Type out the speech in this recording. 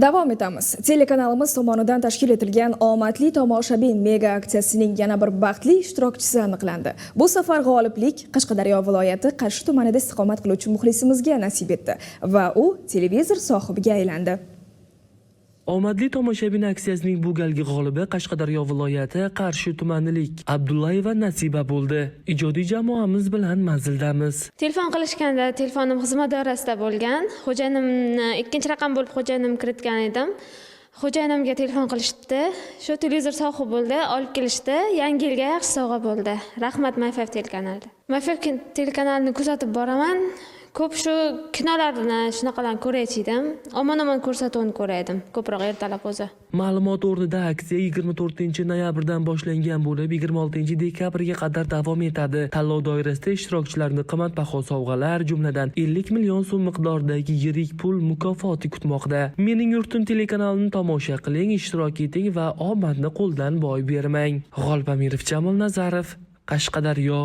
Davom etamiz. Telekanalimiz tomonidan tashkil etilgan omadli tomoshabin mega aksiyasining yana bir baxtli ishtirokchisi aniqlandi. Bu safar g'oliblik Qashqadaryo viloyati Qarshi tumanida istiqomat qiluvchi muxlisimizga nasib etdi va u televizor sohibiga aylandi. Omadli tomoshabin aksiyasining bu galgi g'olibi Qashqadaryo viloyati Qarshi tumanilik Abdullayeva Nasiba bo'ldi. Ijodiy jamoamiz bilan manzildamiz. Telefon qilishganda telefonim xizmat doirasida bo'lgan. Xo'jayinimni ikkinchi raqam bo'lib xo'jayinim kiritgan edim. Xo'jayinimga telefon qilishdi. Shu televizor sohibi bo'ldi, olib kelishdi. Yangi yilga yaxshi sovg'a bo'ldi. Rahmat Mayfaf telekanalida. Mayfaf telekanalini kuzatib boraman. Ko'p shu kinolarni shunaqalarni ko'raychidim. Omon-omon ko'rsatuvni ko'raydim. Ko'proq ertalab o'zi. Ma'lumot o'rnida aksiya 24-noyabrdan boshlangan bo'lib, 26-dekabrga qadar davom etadi. Tanlov doirasida ishtirokchilarni qimmatbaho sovg'alar, jumladan 50 million so'm miqdoridagi yirik pul mukofoti kutmoqda. Mening yurtim telekanalini tomosha qiling, ishtirok eting va omadni qo'ldan boy bermang. G'olib Amirov Jamol Nazarov, Qashqadaryo.